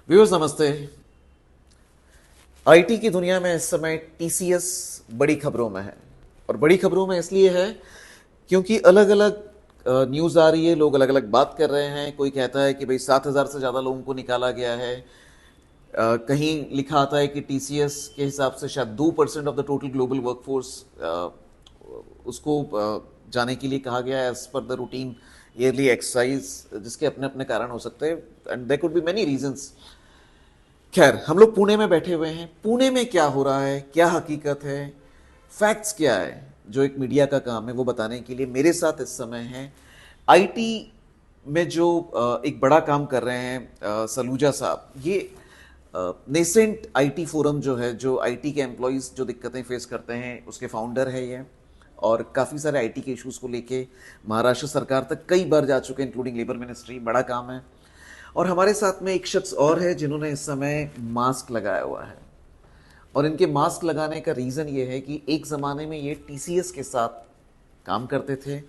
Viewers नमस्ते। IT की दुनिया में इस समय टीसीएस बड़ी खबरों में है और बड़ी खबरों में इसलिए है क्योंकि अलग अलग न्यूज़ आ रही है, लोग अलग अलग बात कर रहे हैं। कोई कहता है कि भाई 7,000 से ज़्यादा लोगों को निकाला गया है। कहीं लिखा आता है कि टीसीएस के हिसाब से शायद 2% of the total global workforce उसको जाने के लिए कहा गया है as per the routine yearly exercise, जिसके अपने अपने कारण हो सकते हैं and there could be many reasons. खैर, हम लोग पुणे में बैठे हुए हैं। पुणे में क्या हो रहा है, क्या हकीकत है, फैक्ट्स क्या है, जो एक मीडिया का काम है वो बताने के लिए मेरे साथ इस समय हैं आईटी में जो एक बड़ा काम कर रहे हैं सलूजा साहब। ये नेसेंट आईटी फोरम जो है, जो आईटी के एम्प्लॉयज़ जो दिक्कतें फेस करते हैं, उसके फाउंडर है ये। और काफ़ी सारे आईटी के इश्यूज़ को लेके महाराष्ट्र सरकार तक कई बार जा चुके हैं, इंक्लूडिंग लेबर मिनिस्ट्री। बड़ा काम है। और हमारे साथ में एक शख्स और है जिन्होंने इस समय मास्क लगाया हुआ है। और इनके मास्क लगाने का रीज़न ये है कि एक ज़माने में ये टीसीएस के साथ काम करते थे।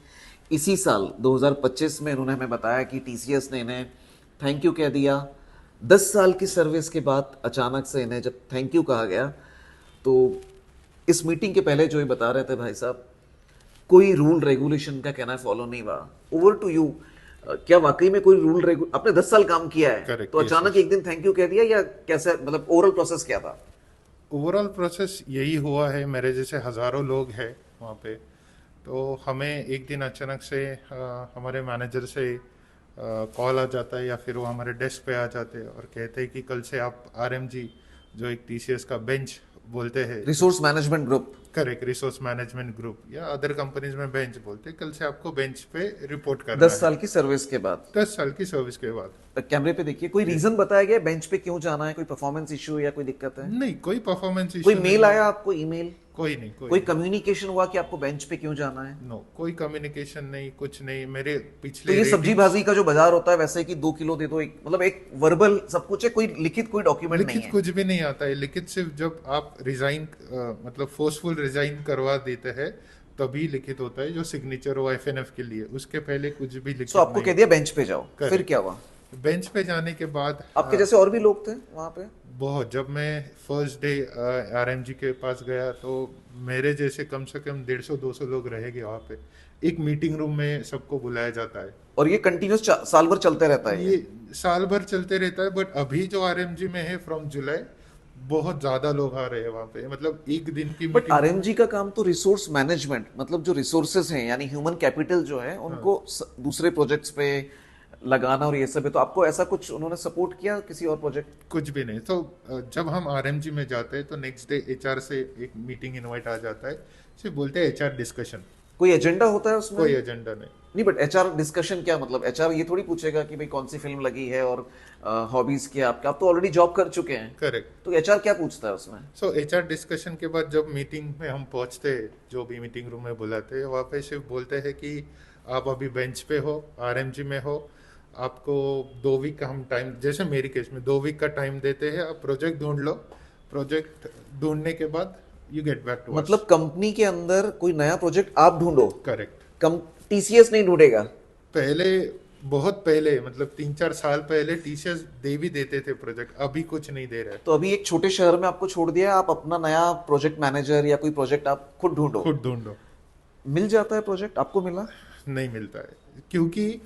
इसी साल 2025 में इन्होंने हमें बताया कि टीसीएस ने इन्हें थैंक यू कह दिया। 10 साल की सर्विस के बाद अचानक से इन्हें जब थैंक यू कहा गया, तो इस मीटिंग के पहले जो ये बता रहे थे भाई साहब, कोई रूल रेगुलेशन का कहना फॉलो नहीं हुआ। Over to you. क्या वाकई में कोई रूल आपने 10 साल काम किया है करेक्ट, तो अचानक एक दिन थैंक यू कह दिया, या कैसे, मतलब ओवरऑल प्रोसेस क्या था? ओवरऑल प्रोसेस यही हुआ है। मेरे जैसे हज़ारों लोग हैं वहाँ पे। तो हमें एक दिन अचानक से हमारे मैनेजर से कॉल आ जाता है, या फिर वो हमारे डेस्क पे आ जाते हैं और कहते हैं कि कल से आप आरएमजी, जो एक टीसीएस का बेंच बोलते हैं, resource management group. Correct, resource management group या अदर कंपनीज में बेंच बोलते हैं, कल से आपको बेंच पे रिपोर्ट करना 10 है। साल की सर्विस के बाद। 10 साल की सर्विस के बाद। कैमरे पे देखिए, कोई रीजन बताया गया बेंच पे क्यों जाना है? कोई परफॉर्मेंस इशू या कोई दिक्कत है? नहीं, कोई परफॉर्मेंस कोई इशू मेल नहीं। आया आपको, ईमेल? कोई नहीं, कोई कम्युनिकेशन हुआ कि आपको बेंच पे क्यों जाना है? नो, कोई कम्युनिकेशन नहीं, कुछ नहीं। मेरे तो पिछले ये सब्जी रेटिंग्स, भाजी का जो बाजार होता है वैसे कि 2 किलो दे दो, एक मतलब एक वर्बल सब कुछ है, कोई लिखित कोई डॉक्यूमेंट नहीं लिखित है। कुछ भी नहीं आता है। लिखित सिर्फ जब आप रिजाइन, मतलब फोर्सफुल रिजाइन करवा देते हैं तभी लिखित होता है, जो सिग्नेचर हो एफएनएफ के लिए। उसके पहले कुछ भी सो लिखित आपको नहीं। कह दिया बेंच पे जाओ, फिर करेक्ट। क्या हुआ? बेंच पे जाने के बाद आपके जैसे और भी लोग थे वहां पे? बहुत, जब मैं फर्स्ट डे आरएमजी के पास गया तो मेरे जैसे कम से कम 150-200 लोग रहेंगे वहाँ पे। एक मीटिंग रूम में सबको बुलाया जाता है। और ये कंटिन्यूस साल भर चलते रहता है ये साल भर चलते रहता है, बट अभी जो आरएमजी में है फ्रॉम जुलाई, बहुत ज्यादा लोग आ रहे हैं वहाँ पे। मतलब एक दिन की बट मीटिंग। आरएमजी का काम तो रिसोर्स मैनेजमेंट, मतलब जो रिसोर्सेज हैं यानी ह्यूमन कैपिटल जो है हाँ, उनको दूसरे प्रोजेक्ट्स पे लगाना और ये सब है। तो आपको ऐसा कुछ उन्होंने सपोर्ट किया किसी और प्रोजेक्ट? कुछ भी नहीं। तो जब हम आरएमजी में जाते हैं तो नेक्स्ट डे एचआर से एक मीटिंग इनवाइट आ जाता है। सिर्फ बोलते हैं एचआर डिस्कशन। कोई एजेंडा होता है उसमें? कोई एजेंडा नहीं। नहीं, बट एचआर डिस्कशन क्या मतलब? एचआर ये थोड़ी पूछेगा कि भाई कौन सी फिल्म लगी है और हॉबीज क्या आपका, आप तो ऑलरेडी जॉब कर चुके हैं। करेक्ट। तो एचआर क्या पूछता है उसमें? सो एचआर डिस्कशन के बाद जब मीटिंग में हम पहुंचते हैं, जो भी मीटिंग रूम में बुलाते हैं, वहाँ पे सिर्फ बोलते हैं कि आप अभी बेंच पे हो, आरएमजी में हो, आपको 2 वीक का हम टाइम, जैसे मेरी केस में 2 वीक का टाइम देते हैं, आप प्रोजेक्ट ढूंढ लो। प्रोजेक्ट ढूंढने के बाद you get back to us. मतलब कंपनी के अंदर कोई नया प्रोजेक्ट आप ढूंढो? करेक्ट। कम टीसीएस नहीं ढूंढेगा? पहले, बहुत पहले, मतलब 3-4 साल पहले टीसीएस दे भी देते थे प्रोजेक्ट, अभी कुछ नहीं दे रहे। तो अभी एक छोटे शहर में आपको छोड़ दिया, आप अपना नया प्रोजेक्ट मैनेजर या कोई प्रोजेक्ट आप खुद ढूंढो। खुद ढूंढो। मिल जाता है प्रोजेक्ट? आपको मिला? नहीं मिलता है, क्योंकि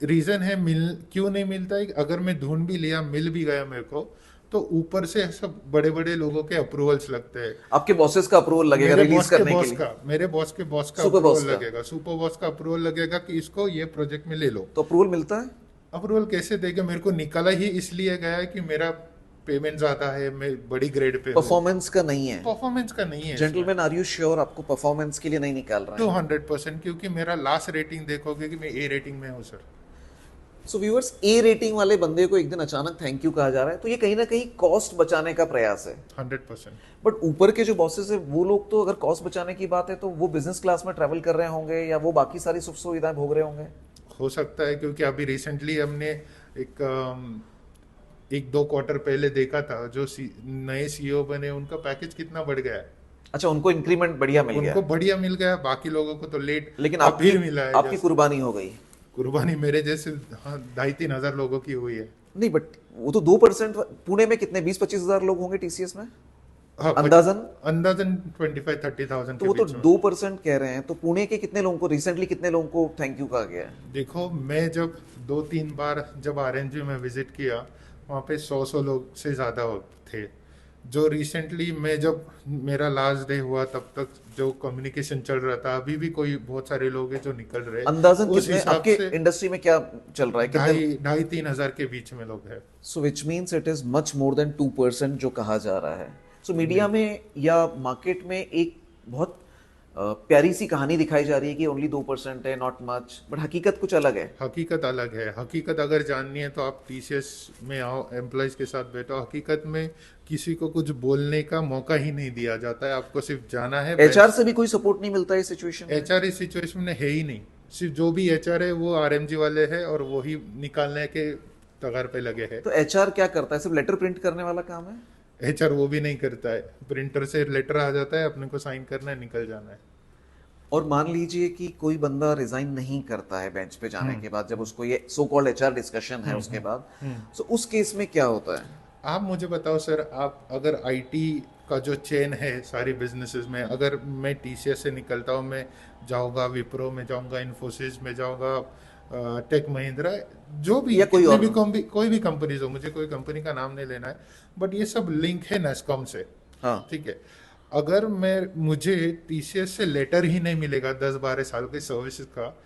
रीजन है, मिल क्यों नहीं मिलता है। अगर मैं ढूंढ भी लिया, मिल भी गया मेरे को, तो ऊपर से सब बड़े बड़े लोगों के अप्रूवल्स लगते हैं। आपके बॉसेस का अप्रूवल लगेगा मेरे रिलीज बॉस के करने के बॉस लिए? का, मेरे बॉस के बॉस का सुपर बॉस अप्रूवल का? लगेगा, सुपर बॉस का अप्रूवल लगेगा कि इसको ये प्रोजेक्ट में ले लो। तो अप्रूवल मिलता है? अप्रूवल कैसे देगा? मेरे को निकाला ही इसलिए गया है कि मेरा पेमेंट ज्यादा है, मैं बड़ी ग्रेड पे हूँ। परफॉर्मेंस का नहीं है? परफॉर्मेंस का नहीं है। जेंटलमैन, आर यू श्योर आपको परफॉर्मेंस के लिए नहीं निकाल रहा है? 200%, क्योंकि मेरा लास्ट रेटिंग देखोगे कि मैं ए रेटिंग में हूँ sir. So viewers, A rating वाले बंदे को एक दिन अचानक थैंक यू कहा जा रहा है, तो ये कहीं ना कहीं कॉस्ट बचाने का प्रयास है। 100%। बट ऊपर के जो बॉसेस है वो लोग तो, अगर कॉस्ट बचाने की बात है तो वो बिजनेस क्लास में ट्रैवल कर रहे होंगे या वो बाकी सारी सुख सुविधाएं भोग रहे होंगे। हो सकता है, क्योंकि अभी रिसेंटली हमने एक 2 क्वार्टर पहले देखा था, जो नए सीईओ बने उनका पैकेज कितना बढ़ गया है। अच्छा, उनको इंक्रीमेंट बढ़िया मिल गया? उनको बढ़िया मिल गया, बाकी लोगों को तो लेट, लेकिन अभी आपकी मिला है। आपकी कुर्बानी हो गई। कुर्बानी मेरे जैसे 2,500-3,000 लोगों की हुई है। नहीं, बट वो तो 2%। पुणे में कितने 20-25 हजार लोग होंगे टीसीएस में हाँ, अंदाजन। अंदाजन 25-30,000 तो के वो तो बीच में। 2% कह रहे हैं, तो पुणे के कितने लोगों को रिसेंटली, कितने लोगों को थैंक यू कहा गया है? देखो, मैं जब 2-3 बार जब आरएनजी में विजिट किया, वहाँ पे 100 लोग से ज़्यादा थे। जो रिसेंटली मैं जब मेरा लास्ट डे हुआ तब तक जो कम्युनिकेशन चल रहा था, अभी भी कोई बहुत सारे लोग हैं जो निकल रहे हैं। अंदाजन उस कितने हिसाब आपके से इंडस्ट्री में क्या चल रहा है, कितने? 2,500-3,000 के बीच में लोग हैं। So which means it is much more than 2% जो कहा जा रहा है। सो मीडिया में या मार्केट में एक बहुत प्यारी सी कहानी दिखाई जा रही है कि ओनली 2% है, नॉट मच, बट हकीकत कुछ अलग है। हकीकत अलग है। हकीकत अगर जाननी है तो आप टीसीएस में आओ, एम्प्लॉयज के साथ बैठो। हकीकत में किसी को कुछ बोलने का मौका ही नहीं दिया जाता है। आपको सिर्फ जाना है। एचआर से भी कोई सपोर्ट नहीं मिलता है इस सिचुएशन में? एचआर इस सिचुएशन में है ही नहीं। सिर्फ जो भी एचआर है वो आरएमजी वाले हैं और वही निकालने के तगार पे लगे हैं। तो एचआर क्या करता है? सिर्फ लेटर प्रिंट करने वाला काम है? एचआर वो भी नहीं करता है। प्रिंटर से लेटर आ जाता है, अपने को साइन करना है, निकल जाना है। और मान लीजिए कि कोई बंदा रिजाइन नहीं करता है बेंच पे जाने के बाद, जब उसको ये सो कॉल्ड एचआर डिस्कशन है उसके बाद, सो उस केस में क्या होता है? आप मुझे बताओ सर, आप अगर आईटी का जो चेन है सारी बिजनेसेस में, अगर मैं टीसीएस से निकलता हूँ, मैं जाऊँगा विप्रो में, जाऊँगा इन्फोसिस में, जाऊँगा टेक महिंद्रा, जो भी या कोई और कोई भी कंपनीज हो, मुझे कोई कंपनी का नाम नहीं लेना है, बट ये सब लिंक है नेस्कॉम से। हाँ, ठीक है। अगर मुझे टीसीएस से लेटर ही नहीं मिलेगा 10-12 साल के सर्विसेज का,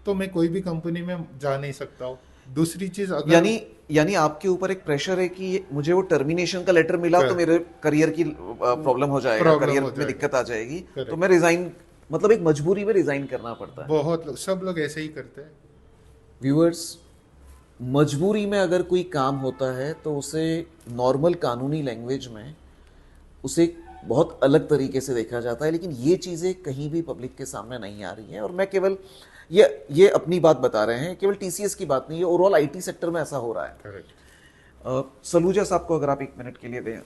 तो मैं कोई भी कंपनी में जा नहीं सकता हूँ। दूसरी चीज, अगर यानी आपके ऊपर एक प्रेशर है कि मुझे वो टर्मिनेशन का लेटर मिला तो मेरे करियर की प्रॉब्लम हो जाएगा, करियर में दिक्कत आ जाएगी, तो मैं रिजाइन, मतलब एक मजबूरी में रिजाइन करना पड़ता है। बहुत लोग, सब लोग ऐसे ही करते हैं। व्यूअर्स, मजबूरी में अगर कोई काम होता है तो उसे नॉर्मल कानूनी लैंग्वेज में उसे बहुत अलग तरीके से देखा जाता है, लेकिन ये चीज़ें कहीं भी पब्लिक के सामने नहीं आ रही हैं। और मैं केवल ये अपनी बात बता रहे हैं, केवल टीसीएस की बात नहीं है, ओवरऑल आईटी सेक्टर में ऐसा हो रहा है। करेक्ट। सलूजा साहब को अगर आप 1 मिनट के लिए दें।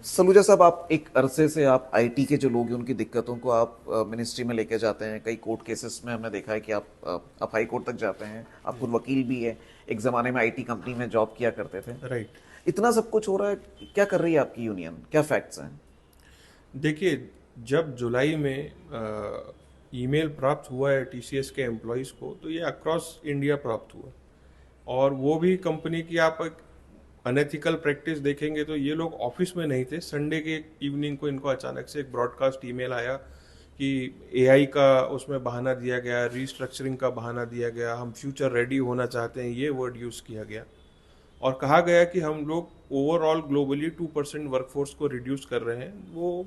सलूजा साहब, आप एक अरसे से आप आईटी के जो लोग हैं उनकी दिक्कतों को आप मिनिस्ट्री में लेके जाते हैं। कई कोर्ट केसेस में हमने देखा है कि आप हाई कोर्ट तक जाते हैं, आप खुद वकील भी है, एक ज़माने में आईटी कंपनी में जॉब किया करते थे। राइट। इतना सब कुछ हो रहा है, क्या कर रही है आपकी यूनियन, क्या फैक्ट्स हैं? देखिए, जब जुलाई में ईमेल प्राप्त हुआ है टीसीएस के एम्प्लॉयज़ को, तो ये अक्रॉस इंडिया प्राप्त हुआ, और वो भी कंपनी की आप एक अनएथिकल प्रैक्टिस देखेंगे तो ये लोग ऑफिस में नहीं थे। संडे के इवनिंग को इनको अचानक से एक ब्रॉडकास्ट ईमेल आया कि एआई का उसमें बहाना दिया गया, रीस्ट्रक्चरिंग का बहाना दिया गया, हम फ्यूचर रेडी होना चाहते हैं, ये वर्ड यूज़ किया गया, और कहा गया कि हम लोग ओवरऑल ग्लोबली 2% वर्कफोर्स को रिड्यूस कर रहे हैं। वो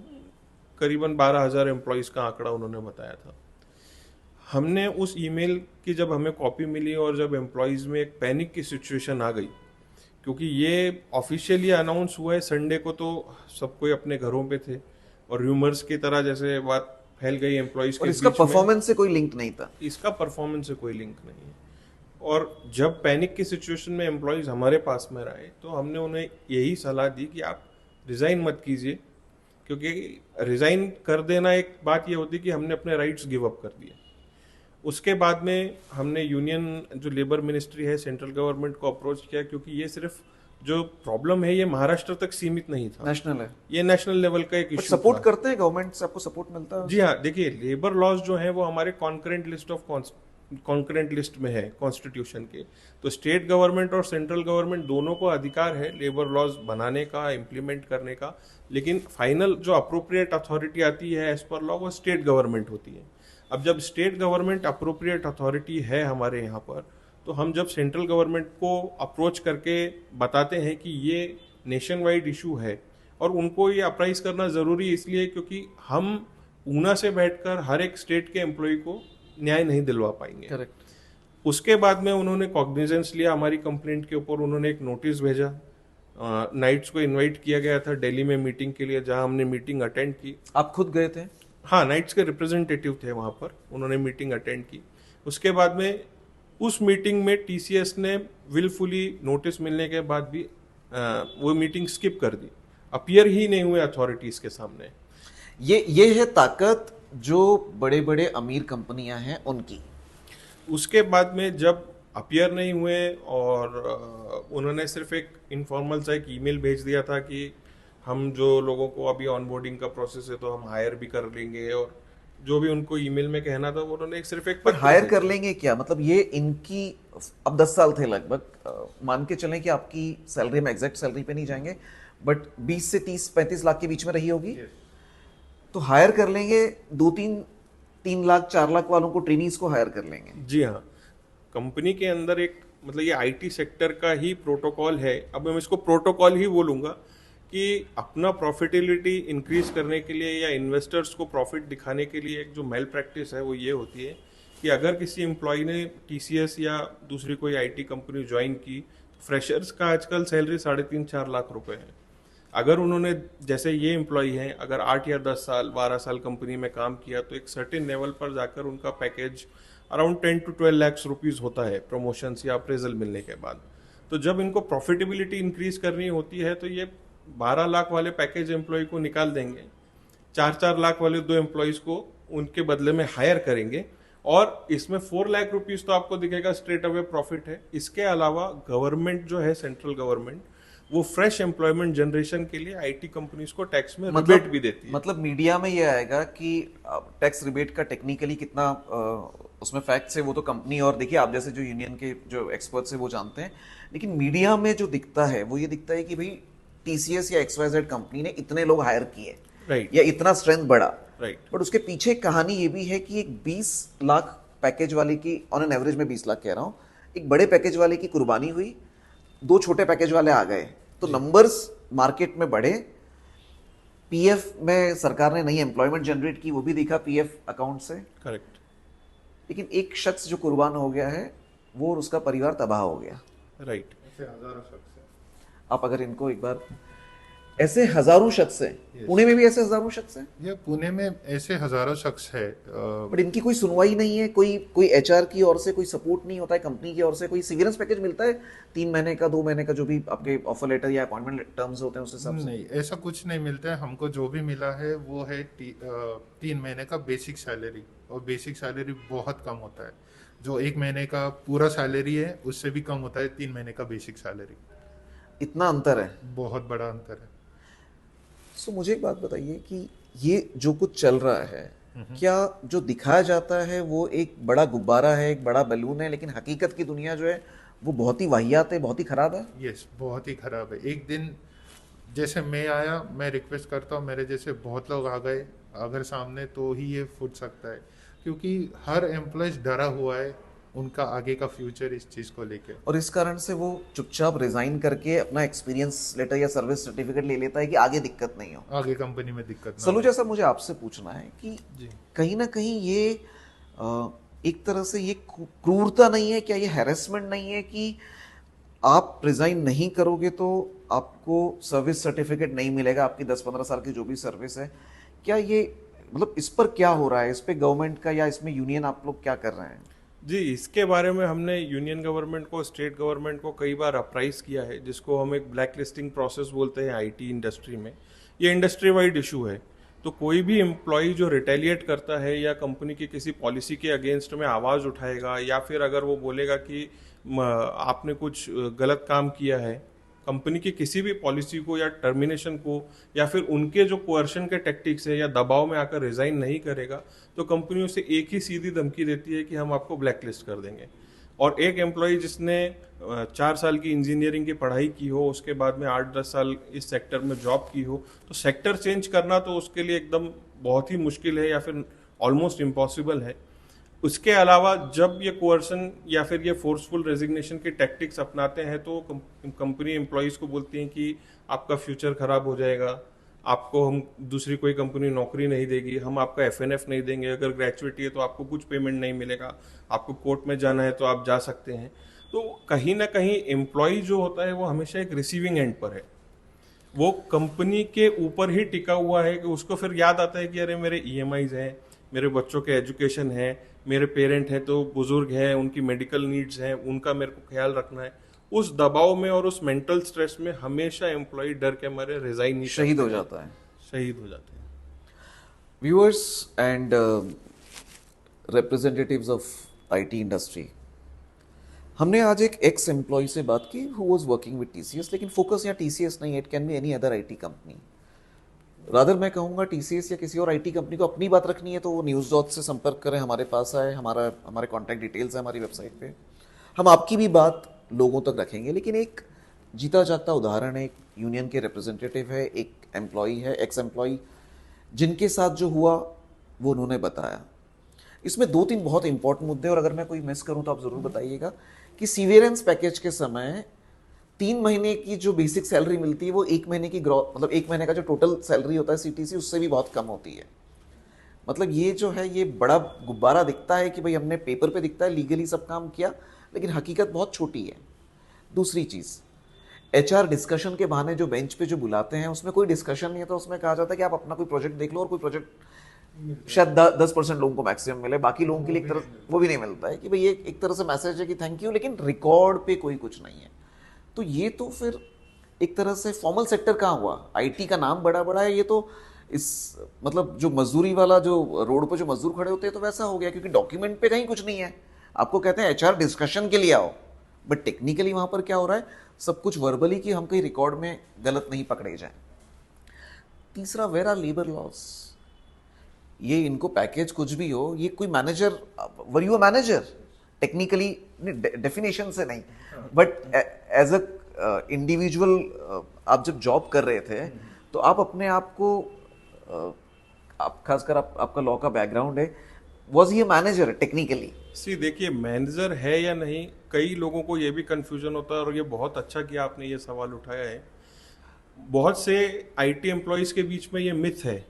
करीबन 12,000 एम्प्लॉयज़ का आंकड़ा उन्होंने बताया था। हमने उस ईमेल की जब हमें कॉपी मिली और जब एम्प्लॉयज़ में एक पैनिक की सिचुएशन आ गई, क्योंकि ये ऑफिशियली अनाउंस हुआ है संडे को, तो सब कोई अपने घरों पे थे और र्यूमर्स की तरह जैसे बात फैल गई एम्प्लॉयज़ के बीच में। इसका परफॉर्मेंस से कोई लिंक नहीं था? इसका परफॉर्मेंस से कोई लिंक नहीं है। और जब पैनिक की सिचुएशन में एम्प्लॉयज़ हमारे पास में आए तो हमने उन्हें यही सलाह दी कि आप रिज़ाइन मत कीजिए, क्योंकि रिज़ाइन कर देना एक बात ये होती कि हमने अपने राइट्स गिव अप कर दिए। उसके बाद में हमने यूनियन जो लेबर मिनिस्ट्री है, सेंट्रल गवर्नमेंट को अप्रोच किया, क्योंकि ये सिर्फ जो प्रॉब्लम है ये महाराष्ट्र तक सीमित नहीं था, नेशनल है, ये नेशनल लेवल का एक इशू। सपोर्ट करते हैं गवर्नमेंट से, आपको सपोर्ट मिलता है? जी हाँ, देखिए, लेबर लॉज जो है वो हमारे कॉन्करेंट लिस्ट में है कॉन्स्टिट्यूशन के, तो स्टेट गवर्नमेंट और सेंट्रल गवर्नमेंट दोनों को अधिकार है लेबर लॉज बनाने का, इम्प्लीमेंट करने का, लेकिन फाइनल जो अप्रोप्रिएट अथॉरिटी आती है एज पर लॉ वो स्टेट गवर्नमेंट होती है। अब जब स्टेट गवर्नमेंट अप्रोप्रिएट अथॉरिटी है हमारे यहाँ पर, तो हम जब सेंट्रल गवर्नमेंट को अप्रोच करके बताते हैं कि ये नेशन वाइड इशू है, और उनको ये अप्राइज करना ज़रूरी है इसलिए क्योंकि हम पूना से बैठकर हर एक स्टेट के एम्प्लॉय को न्याय नहीं दिलवा पाएंगे। करेक्ट। उसके बाद में उन्होंने कॉग्निजेंस लिया हमारी कंप्लेंट के ऊपर, उन्होंने एक नोटिस भेजा। नाइट्स को इनवाइट किया गया था दिल्ली में मीटिंग के लिए, जहां हमने मीटिंग अटेंड की। आप खुद गए थे? हाँ, नाइट्स के रिप्रेजेंटेटिव थे वहां पर, उन्होंने मीटिंग अटेंड की। उसके बाद में उस मीटिंग में टीसीएस ने विलफुली नोटिस मिलने के बाद भी वो मीटिंग स्किप कर दी, अपीयर ही नहीं हुए अथॉरिटीज के सामने। ये है ताकत जो बड़े बड़े अमीर कंपनियां हैं उनकी। उसके बाद में जब अपीयर नहीं हुए और उन्होंने सिर्फ एक इनफॉर्मल सा एक ईमेल भेज दिया था कि हम जो लोगों को अभी ऑनबोर्डिंग का प्रोसेस है तो हम हायर भी कर लेंगे, और जो भी उनको ईमेल में कहना था वो उन्होंने सिर्फ एक पर पत्र हायर भेजा। कर लेंगे क्या मतलब? ये इनकी अब 10 साल थे लगभग, मान के चलें कि आपकी सैलरी में एग्जैक्ट सैलरी पे नहीं जाएंगे, बट 20 से 30-35 लाख के बीच में रही होगी। तो हायर कर लेंगे, 2-3 लाख 4 लाख वालों को, ट्रेनीज को हायर कर लेंगे। जी हाँ, कंपनी के अंदर एक मतलब ये आईटी सेक्टर का ही प्रोटोकॉल है, अब मैं इसको प्रोटोकॉल ही बोलूँगा, कि अपना प्रॉफिटेबिलिटी इंक्रीज करने के लिए या इन्वेस्टर्स को प्रॉफिट दिखाने के लिए एक जो मेल प्रैक्टिस है वो ये होती है कि अगर किसी एम्प्लॉय ने टीसीएस या दूसरी कोई आईटी कंपनी ज्वाइन की, तो फ्रेशर्स का आजकल सैलरी 3.5-4 लाख रुपए है। अगर उन्होंने, जैसे ये एम्प्लॉय हैं, अगर 8 या 10 साल 12 साल कंपनी में काम किया तो एक सर्टेन लेवल पर जाकर उनका package around 10 to 12 lakh rupees होता है प्रमोशंस या अप्रेजल मिलने के बाद। तो जब इनको प्रॉफिटेबिलिटी इंक्रीज करनी होती है तो ये 12 लाख वाले पैकेज एम्प्लॉय को निकाल देंगे, 4-4 लाख वाले 2 एम्प्लॉयज को उनके बदले में हायर करेंगे, और इसमें 4 लाख रुपीज तो आपको दिखेगा स्ट्रेट अवे प्रॉफिट है। इसके अलावा गवर्नमेंट जो है, सेंट्रल गवर्नमेंट, वो फ्रेश एम्प्लॉयमेंट जनरेशन के लिए आईटी कंपनीज को टैक्स में रिबेट भी देती है। मतलब मीडिया में ये आएगा कि टैक्स रिबेट का टेक्निकली कितना उसमें फैक्ट्स है वो तो कंपनी और देखिए आप जैसे जो यूनियन के जो एक्सपर्ट्स है वो जानते हैं, लेकिन मीडिया में जो दिखता है वो ये दिखता है कि भाई टीसीएस या XYZ कंपनी ने इतने लोग हायर किए, राइट, या इतना स्ट्रेंथ बढ़ा, राइट। बट उसके पीछे कहानी ये भी है कि एक 20 लाख पैकेज वाले की, ऑन एन एवरेज में 20 लाख कह रहा हूँ, एक बड़े पैकेज वाले की कुर्बानी हुई, 2 छोटे पैकेज वाले आ गए, तो नंबर्स मार्केट में बढ़े। पीएफ में सरकार ने नई एम्प्लॉयमेंट जनरेट की, वो भी दिखा पीएफ अकाउंट से, करेक्ट। लेकिन एक शख्स जो कुर्बान हो गया है वो और उसका परिवार तबाह हो गया। राइट। ऐसे हजारों शख्स हैं। आप अगर इनको एक बार, ऐसे हजारों शख्स हैं, पुणे में भी ऐसे हजारों शख्स हैं, ये पुणे में ऐसे हजारों शख्स है। बट इनकी कोई सुनवाई नहीं है, कोई एचआर की ओर से कोई सपोर्ट नहीं होता है, कंपनी की ओर से कोई सीवियरेंस पैकेज मिलता है 3 महीने का, 2 महीने का, जो भी आपके ऑफर लेटर या अपॉइंटमेंट टर्म्स होते हैं उस हिसाब से? नहीं, ऐसा कुछ नहीं मिलता है। हमको जो भी मिला है वो है 3 महीने का बेसिक सैलरी, और बेसिक सैलरी बहुत कम होता है। जो 1 महीने का पूरा सैलरी है उससे भी कम होता है 3 महीने का बेसिक सैलरी। इतना अंतर है? बहुत बड़ा अंतर है। सो मुझे एक बात बताइए कि ये जो कुछ चल रहा है, क्या जो दिखाया जाता है वो एक बड़ा गुब्बारा है, एक बड़ा बैलून है, लेकिन हकीकत की दुनिया जो है वो बहुत ही वाहियात है, बहुत ही खराब है? यस, बहुत ही खराब है। एक दिन जैसे मैं आया, मैं रिक्वेस्ट करता हूँ मेरे जैसे बहुत लोग आ गए अगर सामने, तो ही ये फूट सकता है, क्योंकि हर एम्प्लॉय डरा हुआ है उनका आगे का फ्यूचर इस चीज को लेके। और इस कारण से वो चुपचाप रिजाइन करके अपना एक्सपीरियंस लेटर या सर्विस सर्टिफिकेट ले लेता है कि आगे दिक्कत नहीं हो, आगे कंपनी में दिक्कत ना सलूजा साहब मुझे आपसे पूछना है कि जी। कहीं ना कहीं ये एक तरह से ये क्रूरता नहीं है क्या, ये हैरेसमेंट नहीं है कि आप रिजाइन नहीं करोगे तो आपको सर्विस सर्टिफिकेट नहीं मिलेगा, आपकी 10-15 साल की जो भी सर्विस है? क्या ये मतलब इस पर क्या हो रहा है, इस पे गवर्नमेंट का या इसमें यूनियन आप लोग क्या कर रहे हैं? जी, इसके बारे में हमने यूनियन गवर्नमेंट को, स्टेट गवर्नमेंट को कई बार अप्राइज किया है, जिसको हम एक ब्लैक लिस्टिंग प्रोसेस बोलते हैं आईटी इंडस्ट्री में। ये इंडस्ट्री वाइड इशू है, तो कोई भी एम्प्लॉय जो रिटेलिएट करता है या कंपनी की किसी पॉलिसी के अगेंस्ट में आवाज़ उठाएगा, या फिर अगर वो बोलेगा कि आपने कुछ गलत काम किया है, कंपनी की किसी भी पॉलिसी को या टर्मिनेशन को, या फिर उनके जो कोअर्शन के टैक्टिक्स है या दबाव में आकर रिजाइन नहीं करेगा, तो कंपनी उसे एक ही सीधी धमकी देती है कि हम आपको ब्लैक लिस्ट कर देंगे। और एक एम्प्लॉय जिसने 4 साल की इंजीनियरिंग की पढ़ाई की हो, उसके बाद में 8-10 साल इस सेक्टर में जॉब की हो, तो सेक्टर चेंज करना तो उसके लिए एकदम बहुत ही मुश्किल है या फिर ऑलमोस्ट इम्पॉसिबल है। उसके अलावा जब ये कोअर्सन या फिर ये फोर्सफुल रेजिग्नेशन की टैक्टिक्स अपनाते हैं तो कंपनी एम्प्लॉयज़ को बोलती हैं कि आपका फ्यूचर खराब हो जाएगा, आपको हम दूसरी कोई कंपनी नौकरी नहीं देगी, हम आपका FNF नहीं देंगे, अगर ग्रेजुएटी है तो आपको कुछ पेमेंट नहीं मिलेगा, आपको कोर्ट में जाना है तो आप जा सकते हैं। तो कहीं ना कहीं एम्प्लॉय जो होता है वो हमेशा एक रिसीविंग एंड पर है, वो कंपनी के ऊपर ही टिका हुआ है कि उसको फिर याद आता है कि अरे मेरे EMIs हैं, मेरे बच्चों के एजुकेशन है, मेरे पेरेंट हैं तो बुजुर्ग हैं, उनकी मेडिकल नीड्स हैं, उनका मेरे को ख्याल रखना है। उस दबाव में और उस मेंटल स्ट्रेस में हमेशा एम्प्लॉय डर के मारे रिजाइन नहीं, शहीद हो जाता है। शहीद हो जाते हैं। Viewers and representatives of IT industry, हमने आज एक एक्स एम्प्लॉय से बात की who was working with TCS, लेकिन फोकस यहाँ टीसीएस नहीं है, it can be any other IT company. Rather मैं कहूँगा टीसीएस या किसी और आईटी कंपनी को अपनी बात रखनी है तो वो न्यूज़ डॉट से संपर्क करें, हमारे पास आए, हमारे कॉन्टैक्ट डिटेल्स है हमारी वेबसाइट पे, हम आपकी भी बात लोगों तक रखेंगे। लेकिन एक जीता जागता उदाहरण है, एक यूनियन के रिप्रेजेंटेटिव है, एक एम्प्लॉई है, एक्स एम्प्लॉई, जिनके साथ जो हुआ वो उन्होंने बताया। इसमें 2-3 बहुत इंपॉर्टेंट मुद्दे, और अगर मैं कोई मिस करूं तो आप ज़रूर बताइएगा, कि सीवियरेंस पैकेज के समय 3 महीने की जो बेसिक सैलरी मिलती है वो 1 महीने की मतलब 1 महीने का जो टोटल सैलरी होता है सीटीसी उससे भी बहुत कम होती है। मतलब ये जो है ये बड़ा गुब्बारा दिखता है कि भाई हमने पेपर पे दिखता है लीगली सब काम किया, लेकिन हकीकत बहुत छोटी है। दूसरी चीज़, एचआर डिस्कशन के बहाने जो बेंच पे जो बुलाते हैं उसमें कोई डिस्कशन नहीं है, तो उसमें कहा जाता है कि आप अपना कोई प्रोजेक्ट देख लो, और कोई प्रोजेक्ट शायद 10% लोगों को मैक्सिमम मिले, बाकी लोगों के लिए एक तरह वो भी नहीं मिलता है कि भाई ये एक तरह से मैसेज है कि थैंक यू, लेकिन रिकॉर्ड पे कोई कुछ नहीं है। तो ये तो फिर एक तरह से फॉर्मल सेक्टर कहाँ हुआ, आईटी का नाम बड़ा बड़ा है, ये तो इस मतलब जो मजदूरी वाला जो रोड पर जो मजदूर खड़े होते हैं तो वैसा हो गया, क्योंकि डॉक्यूमेंट पे कहीं कुछ नहीं है, आपको कहते हैं एचआर डिस्कशन के लिए आओ, बट टेक्निकली वहां पर क्या हो रहा है, सब कुछ वर्बली कि हम कहीं रिकॉर्ड में गलत नहीं पकड़े जाए। तीसरा, वेयर आर लेबर लॉस, ये इनको पैकेज कुछ भी हो, ये कोई manager, were you a manager technically, definition से नहीं, बट एज अ इंडिविजुअल आप जब जॉब कर रहे थे तो आप अपने आप को आप खासकर आपका लॉ का बैकग्राउंड है, was he a manager technically? See देखिए, मैनेजर है या नहीं, कई लोगों को ये भी कंफ्यूजन होता है, और ये बहुत अच्छा कि आपने ये सवाल उठाया है। बहुत से आईटी एम्प्लॉयज़ के बीच में ये मिथ है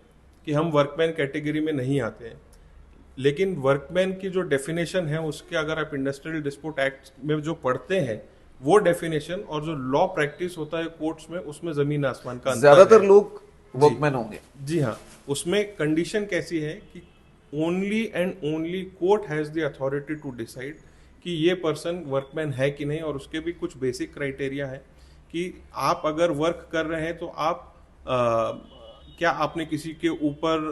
कि हम वर्कमैन कैटेगरी में नहीं आते हैं, लेकिन वर्कमैन की जो डेफिनेशन है उसके अगर आप इंडस्ट्रियल डिस्प्यूट एक्ट में जो पढ़ते हैं वो डेफिनेशन और जो लॉ प्रैक्टिस होता है कोर्ट्स में, उसमें जमीन आसमान का अंतर ज्यादातर है। लोग वर्कमैन होंगे। जी हाँ, उसमें कंडीशन कैसी है कि only and only court has the authority to decide कि ये पर्सन वर्कमैन है कि नहीं, और उसके भी कुछ बेसिक क्राइटेरिया है कि आप अगर वर्क कर रहे हैं तो आप क्या आपने किसी के ऊपर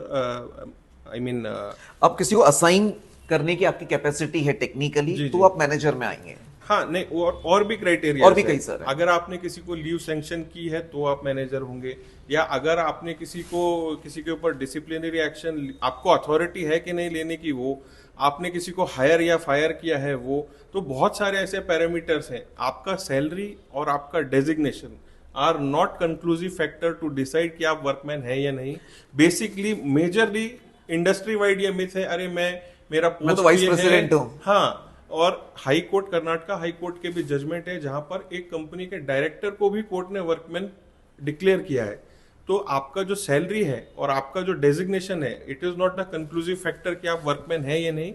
आप किसी को असाइन करने की आपकी कैपेसिटी है टेक्निकली, तो आप मैनेजर में आएंगे। हाँ, नहीं, और भी क्राइटेरिया और भी कई सारे। अगर आपने किसी को लीव सैंक्शन की है तो आप मैनेजर होंगे, या अगर आपने किसी के ऊपर डिसिप्लिनरी एक्शन, आपको अथॉरिटी है कि नहीं लेने की, वो आपने किसी को हायर या फायर किया है वो, तो बहुत सारे ऐसे पैरामीटर्स हैं। आपका सैलरी और आपका designation are not conclusive factor to decide कि आप वर्कमैन है या नहीं। बेसिकली मेजरली इंडस्ट्री वाइड ये मिथ है, अरे मेरा पोस्ट, मैं तो वाइस प्रेसिडेंट हूं। हाँ, और high court, Karnataka high court के भी जजमेंट है जहां पर एक कंपनी के डायरेक्टर को भी कोर्ट ने वर्कमैन डिक्लेयर किया है। तो आपका जो सैलरी है और आपका जो डेजिग्नेशन है, it is not the conclusive factor कि आप वर्कमैन है या नहीं।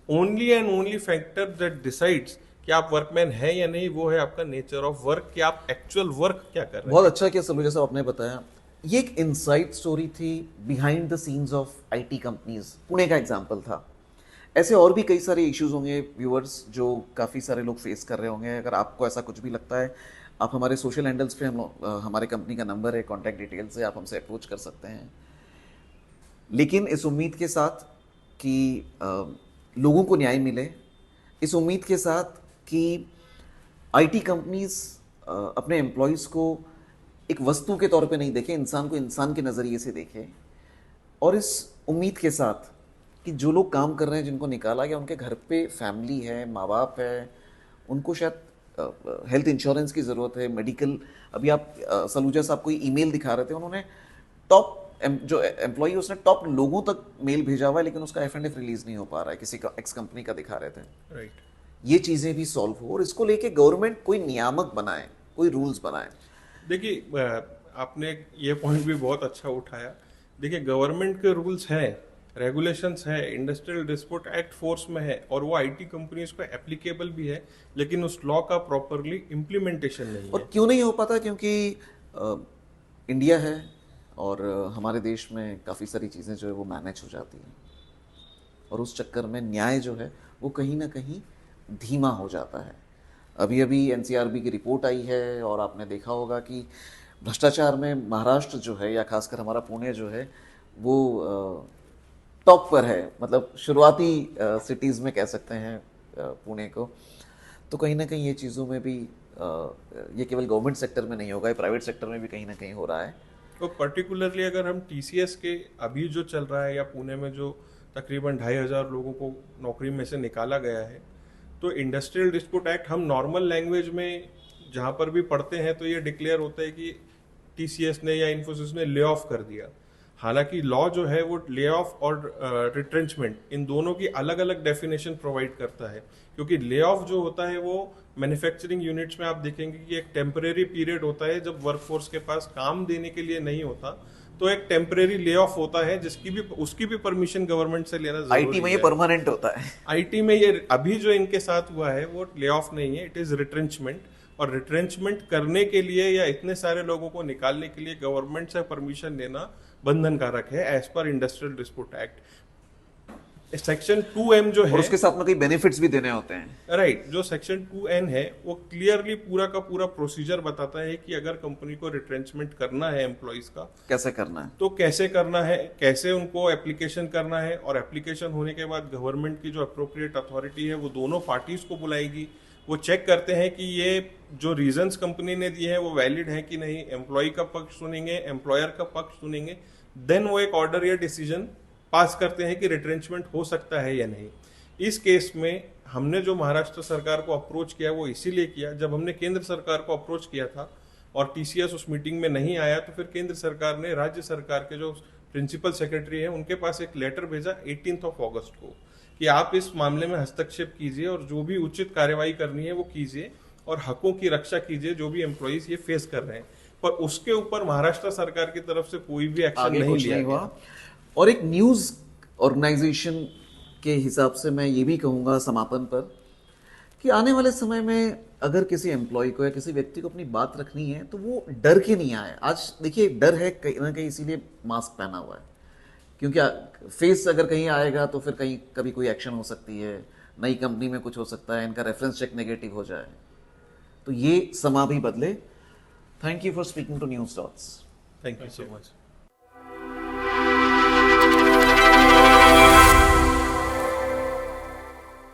Only and only factor that decides कि आप वर्कमैन है या नहीं वो है आपका नेचर ऑफ वर्क, कि आप एक्चुअल वर्क क्या कर रहे हैं। बहुत अच्छा किया सलूजा साहब आपने बताया। ये एक इनसाइड स्टोरी थी behind the scenes of IT companies, Pune का एग्जांपल था। ऐसे और भी कई सारे इश्यूज होंगे व्यूअर्स जो काफ़ी सारे लोग फेस कर रहे होंगे। अगर आपको ऐसा कुछ भी लगता है, आप हमारे सोशल हैंडल्स पे हमारे कंपनी का नंबर है, कॉन्टैक्ट डिटेल्स है, आप हमसे अप्रोच कर सकते हैं। लेकिन इस उम्मीद के साथ कि लोगों को न्याय मिले, इस उम्मीद के साथ कि आईटी कंपनीज अपने एम्प्लॉयज़ को एक वस्तु के तौर पे नहीं देखें, इंसान को इंसान के नज़रिए से देखें, और इस उम्मीद के साथ कि जो लोग काम कर रहे हैं, जिनको निकाला गया, उनके घर पे फैमिली है, माँ बाप है, उनको शायद हेल्थ इंश्योरेंस की ज़रूरत है, मेडिकल। अभी आप सलूजा साहब को ईमेल दिखा रहे थे, उन्होंने टॉप जो एम्प्लॉई उसने टॉप लोगों तक मेल भेजा हुआ है, लेकिन उसका F&F रिलीज नहीं हो पा रहा है, किसी का एक्स कंपनी का दिखा रहे थे। राइट, ये चीज़ें भी सॉल्व हो, और इसको लेके गवर्नमेंट कोई नियामक बनाए, कोई रूल्स बनाए। देखिए, आपने ये पॉइंट भी बहुत अच्छा उठाया। देखिए, गवर्नमेंट के रूल्स हैं, रेगुलेशंस है, इंडस्ट्रियल डिस्प्यूट एक्ट फोर्स में है, और वो आईटी कंपनीज को एप्लीकेबल भी है, लेकिन उस लॉ का प्रॉपरली इम्प्लीमेंटेशन नहीं है। और क्यों नहीं हो पाता? क्योंकि इंडिया है और हमारे देश में काफ़ी सारी चीज़ें जो है वो मैनेज हो जाती हैं, और उस चक्कर में न्याय जो है वो कहीं ना कहीं धीमा हो जाता है। अभी अभी एनसीआरबी की रिपोर्ट आई है, और आपने देखा होगा कि भ्रष्टाचार में महाराष्ट्र जो है, या खासकर हमारा पुणे जो है, वो टॉप पर है। मतलब शुरुआती सिटीज़ में कह सकते हैं पुणे को। तो कहीं ना कहीं ये चीज़ों में भी ये केवल गवर्नमेंट सेक्टर में नहीं होगा, ये प्राइवेट सेक्टर में भी कहीं ना कहीं हो रहा है। तो पर्टिकुलरली अगर हम टीसीएस के अभी जो चल रहा है या पुणे में जो तकरीबन 2,500 लोगों को नौकरी में से निकाला गया है, तो इंडस्ट्रियल डिस्प्यूट एक्ट हम नॉर्मल लैंग्वेज में जहाँ पर भी पढ़ते हैं तो ये डिक्लेयर होता है कि टीसीएस ने या इन्फोसिस ने ले ऑफ कर दिया। हालांकि लॉ जो है वो ले ऑफ और रिट्रेंचमेंट इन दोनों की अलग अलग डेफिनेशन प्रोवाइड करता है, क्योंकि ले ऑफ जो होता है वो मैन्युफैक्चरिंग यूनिट्स में आप देखेंगे कि एक टेम्परेरी पीरियड होता है जब वर्कफोर्स के पास काम देने के लिए नहीं होता, तो एक टेम्परेरी ले ऑफ होता है जिसकी भी उसकी भी परमिशन गवर्नमेंट से लेना जरूरी है। आईटी में ये परमानेंट होता है। आईटी में ये अभी जो इनके साथ हुआ है वो ले ऑफ नहीं है, इट इज रिट्रेंचमेंट। और रिट्रेंचमेंट करने के लिए या इतने सारे लोगों को निकालने के लिए गवर्नमेंट से परमिशन लेना बंधनकारक है as per industrial dispute act. Section 2M जो है, और उसके साथ में कई बेनिफिट्स भी देने होते हैं। राइट, जो सेक्शन 2N है वो क्लियरली पूरा का पूरा प्रोसीजर बताता है कि अगर कंपनी को रिट्रेंचमेंट करना है एम्प्लॉइज का, कैसे करना है, तो कैसे करना है, कैसे उनको एप्लीकेशन करना है, और एप्लीकेशन होने के बाद गवर्नमेंट की जो अप्रोप्रिएट अथॉरिटी है वो दोनों पार्टीज को बुलाएगी। वो चेक करते हैं कि ये जो रीजंस कंपनी ने दिए हैं वो वैलिड है कि नहीं, एम्प्लॉय का पक्ष सुनेंगे, एम्प्लॉयर का पक्ष सुनेंगे, देन वो एक ऑर्डर या डिसीजन पास करते हैं कि रिट्रेंचमेंट हो सकता है या नहीं। इस केस में हमने जो महाराष्ट्र सरकार को अप्रोच किया वो इसीलिए किया, जब हमने केंद्र सरकार को अप्रोच किया था और टीसीएस उस मीटिंग में नहीं आया, तो फिर केंद्र सरकार ने राज्य सरकार के जो प्रिंसिपल सेक्रेटरी है उनके पास एक लेटर भेजा 18 अगस्त को कि आप इस मामले में हस्तक्षेप कीजिए और जो भी उचित कार्यवाही करनी है वो कीजिए और हकों की रक्षा कीजिए जो भी एम्प्लॉइज ये फेस कर रहे हैं। पर उसके ऊपर महाराष्ट्र सरकार की तरफ से कोई भी एक्शन नहीं लिया गया। और एक न्यूज़ ऑर्गेनाइजेशन के हिसाब से मैं ये भी कहूँगा समापन पर कि आने वाले समय में अगर किसी एम्प्लॉय को या किसी व्यक्ति को अपनी बात रखनी है तो वो डर के नहीं आए। आज देखिए डर है कहीं ना कहीं, इसीलिए मास्क पहना हुआ है, क्योंकि फेस अगर कहीं आएगा तो फिर कहीं कभी कोई एक्शन हो सकती है, नई कंपनी में कुछ हो सकता है, इनका रेफरेंस चेक नेगेटिव हो जाए, तो ये समा भी बदले। Thank you for speaking to News Dots. Thank you so much.